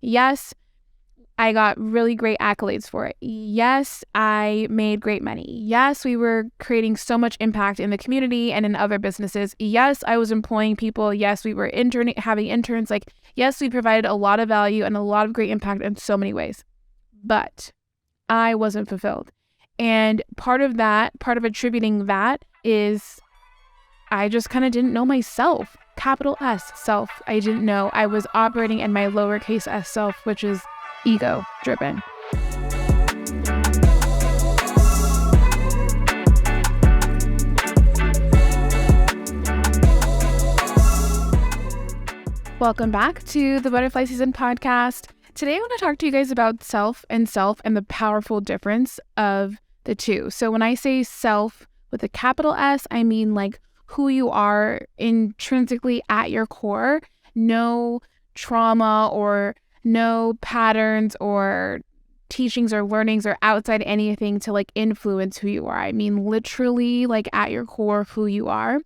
Yes, I got really great accolades for it. Yes, I made great money. Yes, we were creating so much impact in the community and in other businesses. Yes, I was employing people. Yes, we were having interns. Like, yes, we provided a lot of value and a lot of great impact in so many ways. But I wasn't fulfilled. And part of attributing that is I just kind of didn't know myself. Capital S, self. I didn't know. I was operating in my lowercase s self, which is ego-driven. Welcome back to the Butterfly Season podcast. Today I want to talk to you guys about self and the powerful difference of the two. So when I say self with a capital S, I mean like who you are intrinsically at your core. No trauma or no patterns or teachings or learnings or outside anything to like influence who you are. I mean, literally like at your core, who you are.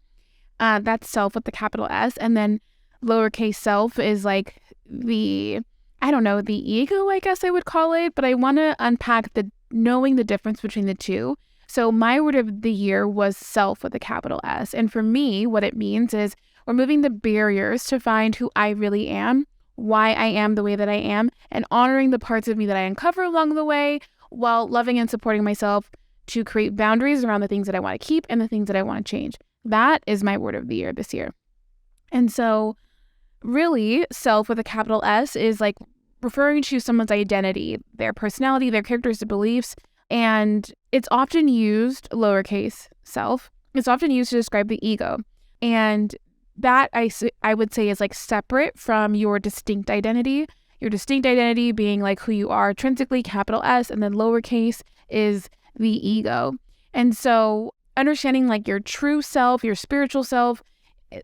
That's self with the capital S. And then lowercase self is like the ego, I guess I would call it. But I want to unpack knowing the difference between the two. So my word of the year was self with a capital S. And for me, what it means is removing the barriers to find who I really am, why I am the way that I am, and honoring the parts of me that I uncover along the way while loving and supporting myself to create boundaries around the things that I want to keep and the things that I want to change. That is my word of the year this year. And so really, self with a capital S is like referring to someone's identity, their personality, their characters, their beliefs, and it's often used, lowercase self, it's often used to describe the ego. And that I would say is like separate from your distinct identity. Your distinct identity being like who you are intrinsically, capital S, and then lowercase is the ego. And so understanding like your true self, your spiritual self,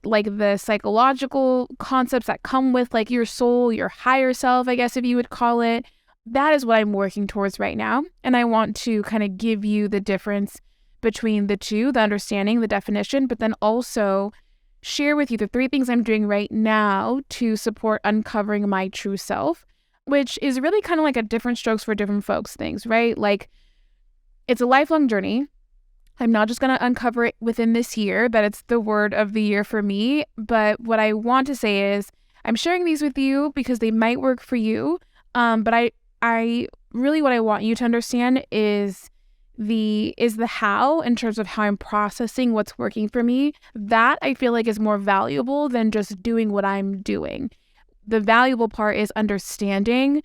like the psychological concepts that come with like your soul, your higher self, I guess if you would call it, that is what I'm working towards right now. And I want to kind of give you the difference between the two, the understanding, the definition, but then also share with you the 3 things I'm doing right now to support uncovering my true self, which is really kind of like a different strokes for different folks things, right? Like it's a lifelong journey. I'm not just going to uncover it within this year, that it's the word of the year for me. But what I want to say is I'm sharing these with you because they might work for you. But I really, what I want you to understand is the how in terms of how I'm processing what's working for me. That I feel like is more valuable than just doing what I'm doing. The valuable part is understanding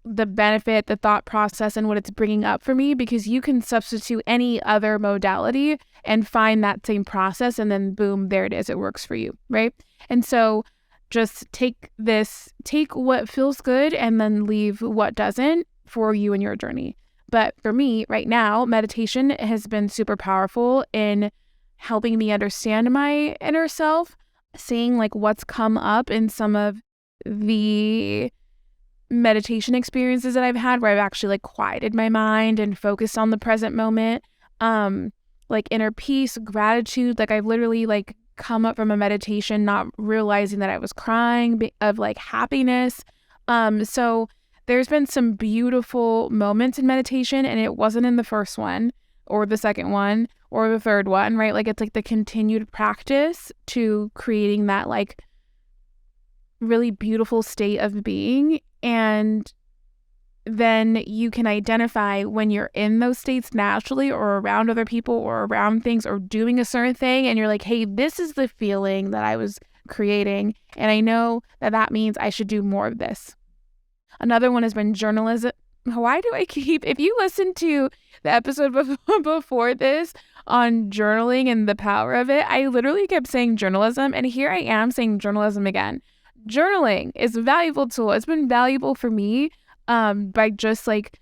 the benefit, the thought process, and what it's bringing up for me, because you can substitute any other modality and find that same process, and then boom, there it is. It works for you, right? And so just take what feels good and then leave what doesn't for you and your journey. But for me right now, meditation has been super powerful in helping me understand my inner self, seeing like what's come up in some of the meditation experiences that I've had where I've actually like quieted my mind and focused on the present moment, like inner peace, gratitude. Like I've literally like come up from a meditation not realizing that I was crying of like happiness. So there's been some beautiful moments in meditation, and it wasn't in the first one or the second one or the third one, right? Like it's like the continued practice to creating that like really beautiful state of being. And then you can identify when you're in those states naturally or around other people or around things or doing a certain thing, and you're like, hey, this is the feeling that I was creating, and I know that means I should do more of this. Another one has been journalism. If you listen to the episode before this on journaling and the power of it, I literally kept saying journalism, and here I am saying journalism again. Journaling is a valuable tool. It's been valuable for me by just like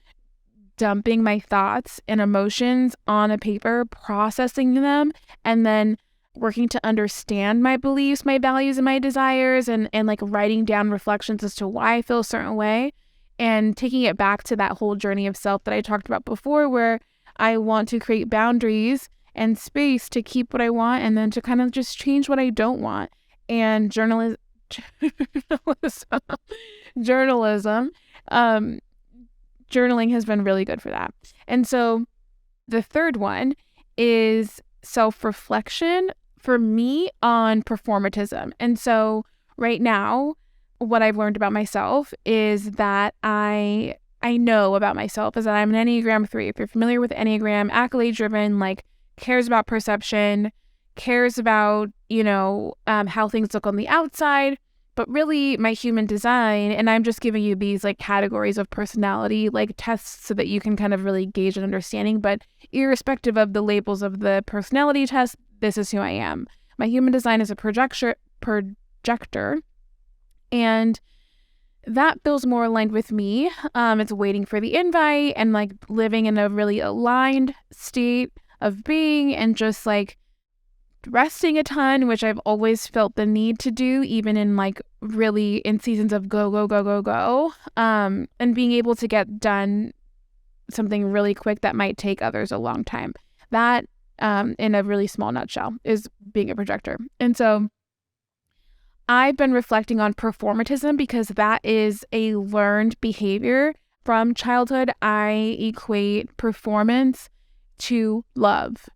dumping my thoughts and emotions on a paper, processing them, and then working to understand my beliefs, my values, and my desires, and like writing down reflections as to why I feel a certain way, and taking it back to that whole journey of self that I talked about before, where I want to create boundaries and space to keep what I want and then to kind of just change what I don't want. And journalism, journaling has been really good for that. And so the third one is self-reflection for me on performatism. And so right now, what I've learned about myself is that I know about myself is that I'm an Enneagram 3. If you're familiar with Enneagram, accolade-driven, like cares about perception, cares about, how things look on the outside, but really my human design, and I'm just giving you these like categories of personality, like tests so that you can kind of really gauge an understanding, but irrespective of the labels of the personality test, this is who I am. My human design is a projector, and that feels more aligned with me. It's waiting for the invite and like living in a really aligned state of being and just like resting a ton, which I've always felt the need to do, even in like really in seasons of go, go, go, go, go. And being able to get done something really quick that might take others a long time. That, in a really small nutshell, is being a projector. And so I've been reflecting on performatism because that is a learned behavior from childhood. I equate performance to love,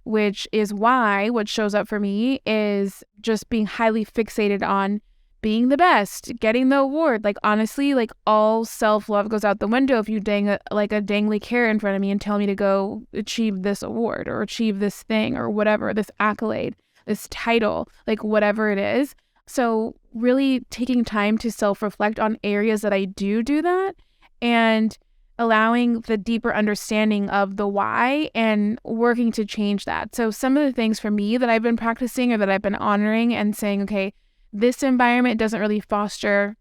which is why what shows up for me is just being highly fixated on being the best, getting the award. Like honestly, like all self-love goes out the window if you dang a dangly carrot in front of me and tell me to go achieve this award or achieve this thing or whatever, this accolade, this title, like whatever it is. So really taking time to self-reflect on areas that I do that and allowing the deeper understanding of the why and working to change that. So some of the things for me that I've been practicing or that I've been honoring and saying, okay, this environment doesn't really foster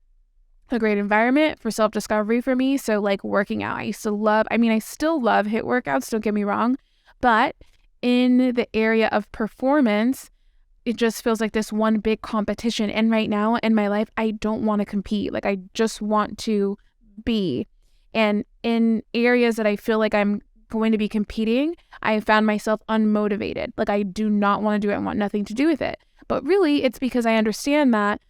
a great environment for self-discovery for me. So like working out, I still love HIIT workouts, don't get me wrong, but in the area of performance, it just feels like this one big competition. And right now in my life, I don't want to compete. Like I just want to be. And in areas that I feel like I'm going to be competing, I have found myself unmotivated. Like I do not want to do it. I want nothing to do with it. But really, it's because I understand that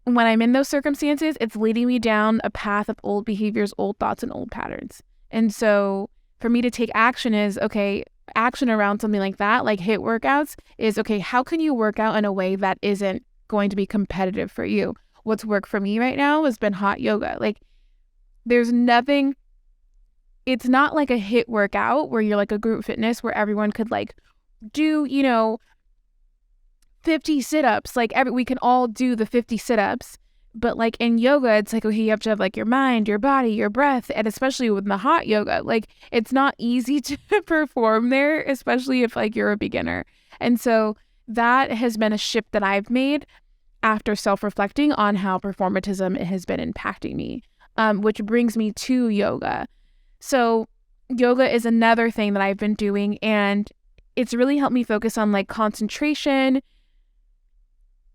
when I'm in those circumstances, it's leading me down a path of old behaviors, old thoughts, and old patterns. And so for me to take action is, okay, action around something like that, like HIIT workouts, is, okay, how can you work out in a way that isn't going to be competitive for you? What's worked for me right now has been hot yoga. Like there's nothing, it's not like a HIIT workout where you're like a group fitness where everyone could like do, 50 sit-ups. Like we can all do the 50 sit-ups. But like in yoga, it's like, okay, you have to have like your mind, your body, your breath, and especially with the hot yoga, like it's not easy to perform there, especially if like you're a beginner. And so that has been a shift that I've made after self-reflecting on how performatism has been impacting me, which brings me to yoga. So yoga is another thing that I've been doing, and it's really helped me focus on like concentration,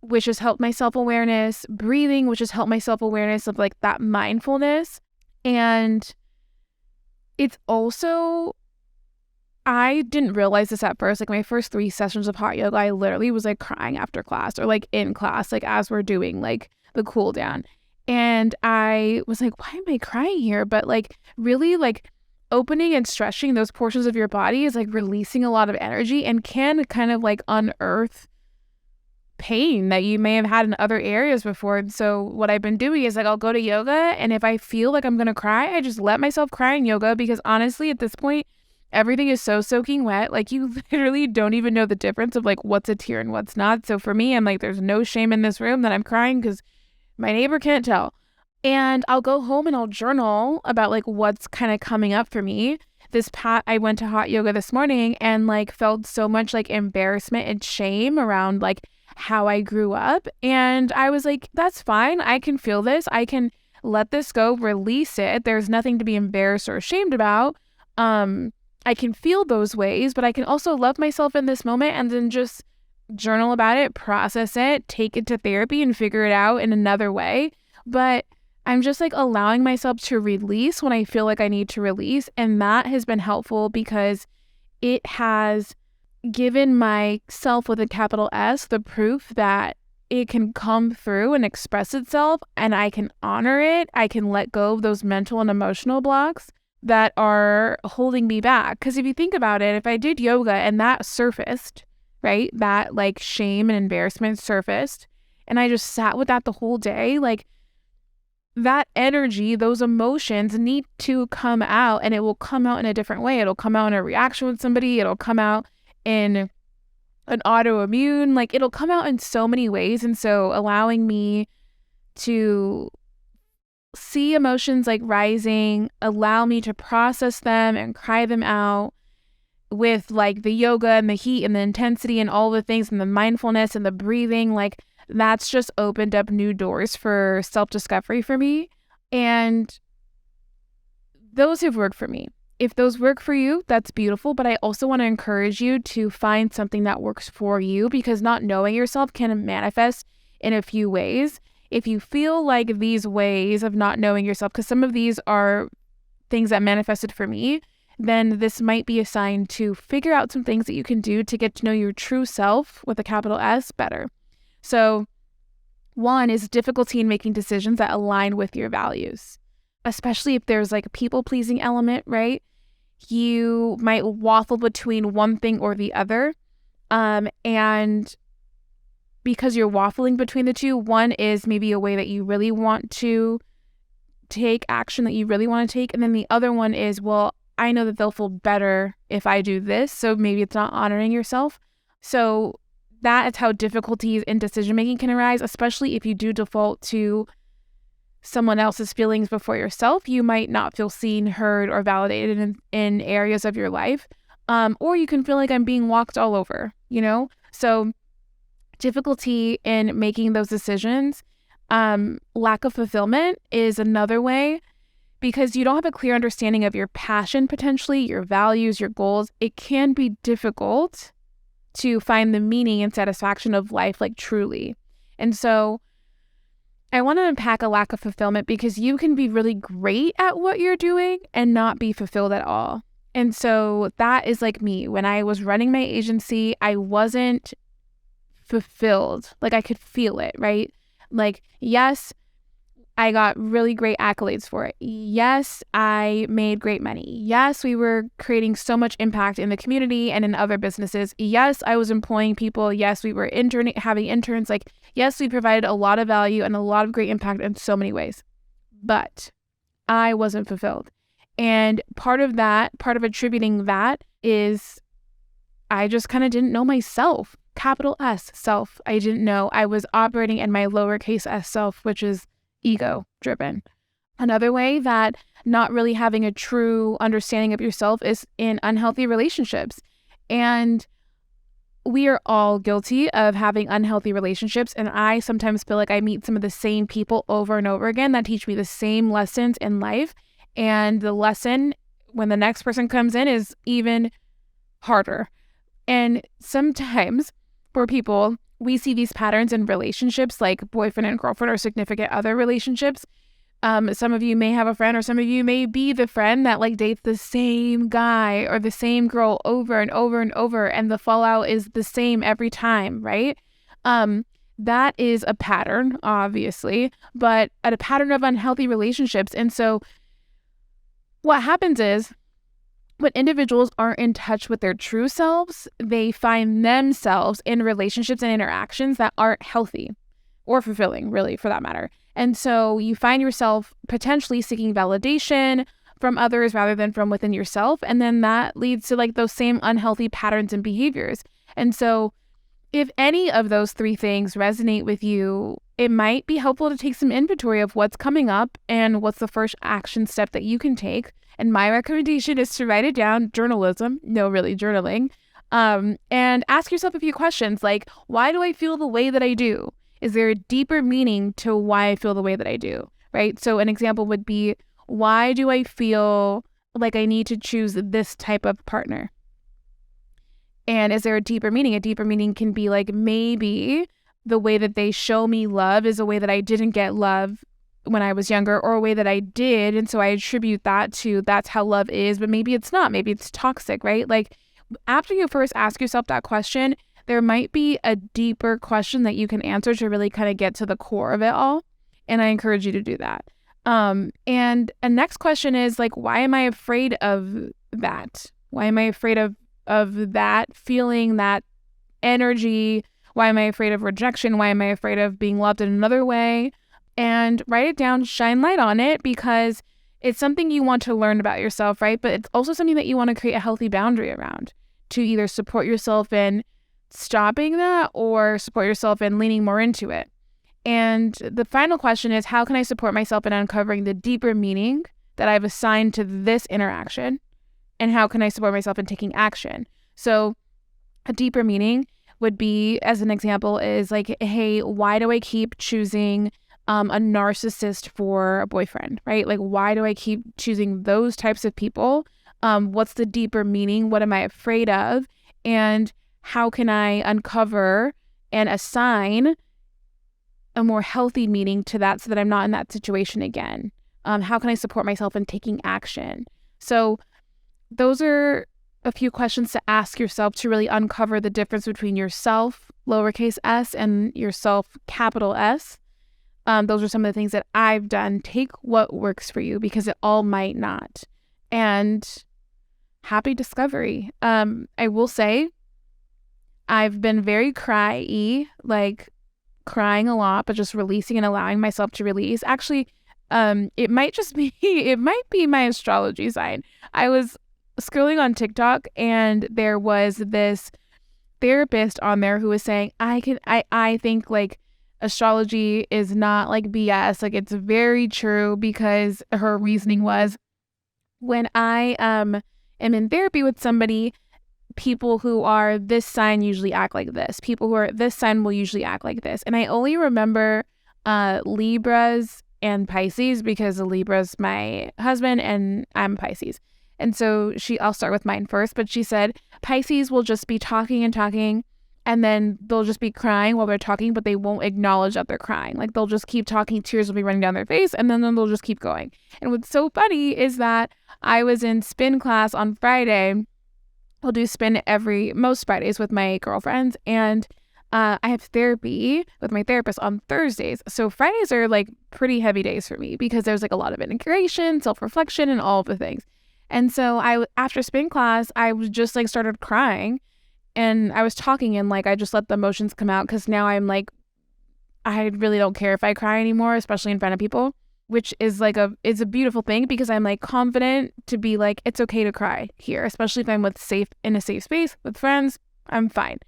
which has helped my self-awareness, breathing, which has helped my self-awareness of like that mindfulness. And it's also, I didn't realize this at first, like my first 3 sessions of hot yoga, I literally was like crying after class or like in class, like as we're doing like the cool down. And I was like, why am I crying here? But like really like opening and stretching those portions of your body is like releasing a lot of energy and can kind of like unearth pain that you may have had in other areas before. And so what I've been doing is like I'll go to yoga, and if I feel like I'm gonna cry, I just let myself cry in yoga, because honestly at this point everything is so soaking wet, like you literally don't even know the difference of like what's a tear and what's not. So for me, I'm like, there's no shame in this room that I'm crying because my neighbor can't tell. And I'll go home and I'll journal about like what's kind of coming up for me. I went to hot yoga this morning and like felt so much like embarrassment and shame around like how I grew up. And I was like, that's fine. I can feel this. I can let this go, release it. There's nothing to be embarrassed or ashamed about. I can feel those ways, but I can also love myself in this moment and then just journal about it, process it, take it to therapy and figure it out in another way. But I'm just like allowing myself to release when I feel like I need to release. And that has been helpful because it has given myself with a capital S the proof that it can come through and express itself, and I can honor it. I can let go of those mental and emotional blocks that are holding me back. Because if you think about it, if I did yoga and that surfaced, right, that like shame and embarrassment surfaced, and I just sat with that the whole day, like that energy, those emotions need to come out, and it will come out in a different way. It'll come out in a reaction with somebody. It'll come out in an autoimmune, like it'll come out in so many ways. And so allowing me to see emotions like rising, allow me to process them and cry them out with like the yoga and the heat and the intensity and all the things and the mindfulness and the breathing, like that's just opened up new doors for self-discovery for me. And those have worked for me. If those work for you, that's beautiful. But I also want to encourage you to find something that works for you, because not knowing yourself can manifest in a few ways. If you feel like these ways of not knowing yourself, because some of these are things that manifested for me, then this might be a sign to figure out some things that you can do to get to know your true self with a capital S better. So one is difficulty in making decisions that align with your values, especially if there's like a people-pleasing element, right? You might waffle between one thing or the other. And because you're waffling between the two, one is maybe a way that you really want to take action that you really want to take. And then the other one is, well, I know that they'll feel better if I do this. So maybe it's not honoring yourself. So that is how difficulties in decision-making can arise, especially if you do default to someone else's feelings before yourself. You might not feel seen, heard, or validated in areas of your life. Or you can feel like I'm being walked all over, So difficulty in making those decisions, lack of fulfillment is another way, because you don't have a clear understanding of your passion, potentially, your values, your goals. It can be difficult to find the meaning and satisfaction of life, like truly. And so I want to unpack a lack of fulfillment, because you can be really great at what you're doing and not be fulfilled at all. And so that is like me. When I was running my agency, I wasn't fulfilled. Like I could feel it, right? Like, yes, I got really great accolades for it. Yes, I made great money. Yes, we were creating so much impact in the community and in other businesses. Yes, I was employing people. Yes, we were having interns. Like, yes, we provided a lot of value and a lot of great impact in so many ways. But I wasn't fulfilled. And part of attributing that is I just kind of didn't know myself. Capital S, self. I didn't know. I was operating in my lowercase s self, which is ego driven. Another way that not really having a true understanding of yourself is in unhealthy relationships. And we are all guilty of having unhealthy relationships. And I sometimes feel like I meet some of the same people over and over again that teach me the same lessons in life. And the lesson when the next person comes in is even harder. And sometimes for people, we see these patterns in relationships like boyfriend and girlfriend or significant other relationships. Some of you may have a friend, or some of you may be the friend that like dates the same guy or the same girl over and over and over, and the fallout is the same every time, right? That is a pattern, obviously, but a pattern of unhealthy relationships. And so what happens is, when individuals aren't in touch with their true selves, they find themselves in relationships and interactions that aren't healthy or fulfilling, really, for that matter. And so you find yourself potentially seeking validation from others rather than from within yourself. And then that leads to like those same unhealthy patterns and behaviors. And so if any of those three things resonate with you, it might be helpful to take some inventory of what's coming up and what's the first action step that you can take. And my recommendation is to write it down, journaling, and ask yourself a few questions like, why do I feel the way that I do? Is there a deeper meaning to why I feel the way that I do, right? So an example would be, why do I feel like I need to choose this type of partner? And is there a deeper meaning? A deeper meaning can be like, maybe the way that they show me love is a way that I didn't get love when I was younger, or a way that I did. And so I attribute that to that's how love is, but maybe it's not. Maybe it's toxic, right? Like after you first ask yourself that question, there might be a deeper question that you can answer to really kind of get to the core of it all. And I encourage you to do that. And a next question is like, why am I afraid of that? Why am I afraid of that feeling, that energy? Why am I afraid of rejection? Why am I afraid of being loved in another way? And write it down, shine light on it, because it's something you want to learn about yourself, right? But it's also something that you want to create a healthy boundary around, to either support yourself in stopping that or support yourself in leaning more into it. And the final question is, how can I support myself in uncovering the deeper meaning that I've assigned to this interaction? And how can I support myself in taking action? So a deeper meaning would be, as an example, is like, hey, why do I keep choosing a narcissist for a boyfriend, right? Like, why do I keep choosing those types of people? What's the deeper meaning? What am I afraid of? And how can I uncover and assign a more healthy meaning to that so that I'm not in that situation again? How can I support myself in taking action? So those are a few questions to ask yourself to really uncover the difference between yourself, lowercase s, and yourself, capital S. Those are some of the things that I've done. Take what works for you, because it all might not. And happy discovery. I will say I've been very cry-y, like crying a lot, but just releasing and allowing myself to release. Actually, it might be my astrology sign. I was scrolling on TikTok and there was this therapist on there who was saying, I think like astrology is not like BS. Like, it's very true, because her reasoning was, when I am in therapy with somebody, people who are this sign usually act like this. People who are this sign will usually act like this. And I only remember Libras and Pisces, because Libra's my husband and I'm Pisces. And so I'll start with mine first, but she said Pisces will just be talking and talking, and then they'll just be crying while they're talking, but they won't acknowledge that they're crying. Like, they'll just keep talking, tears will be running down their face, and then they'll just keep going. And what's so funny is that I was in spin class on Friday. I'll do spin most Fridays with my girlfriends, and I have therapy with my therapist on Thursdays. So Fridays are like pretty heavy days for me, because there's like a lot of integration, self-reflection, and all of the things. And so after spin class, I was just like started crying, and I was talking, and like I just let the emotions come out, because now I'm like, I really don't care if I cry anymore, especially in front of people, which is like it's a beautiful thing, because I'm like confident to be like, it's okay to cry here, especially if I'm in a safe space with friends, I'm fine.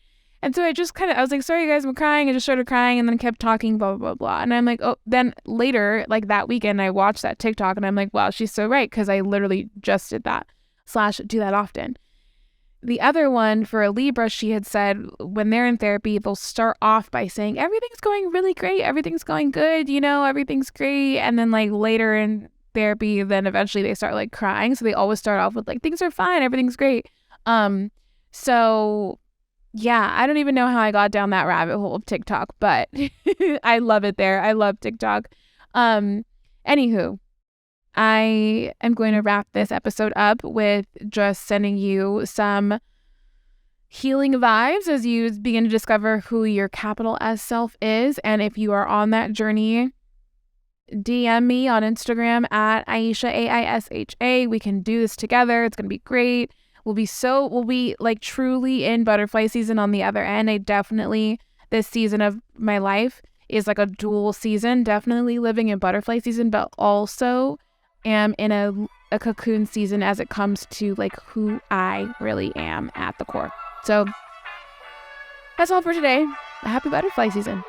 And so I was like, sorry guys, I'm crying. I just started crying and then kept talking, blah, blah, blah, blah. And I'm like, oh, then later, like that weekend, I watched that TikTok and I'm like, wow, she's so right. Because I literally just did that / do that often. The other one for a Libra, she had said when they're in therapy, they'll start off by saying, everything's going really great. Everything's going good. Everything's great. And then like later in therapy, then eventually they start like crying. So they always start off with like, things are fine. Everything's great. So yeah, I don't even know how I got down that rabbit hole of TikTok, but I love it there. I love TikTok. Anywho, I am going to wrap this episode up with just sending you some healing vibes as you begin to discover who your capital S self is. And if you are on that journey, DM me on Instagram at Aisha, AISHA. We can do this together. It's going to be great. We'll be like truly in butterfly season on the other end. This season of my life is like a dual season, definitely living in butterfly season, but also am in a cocoon season as it comes to like who I really am at the core. So that's all for today. Happy butterfly season.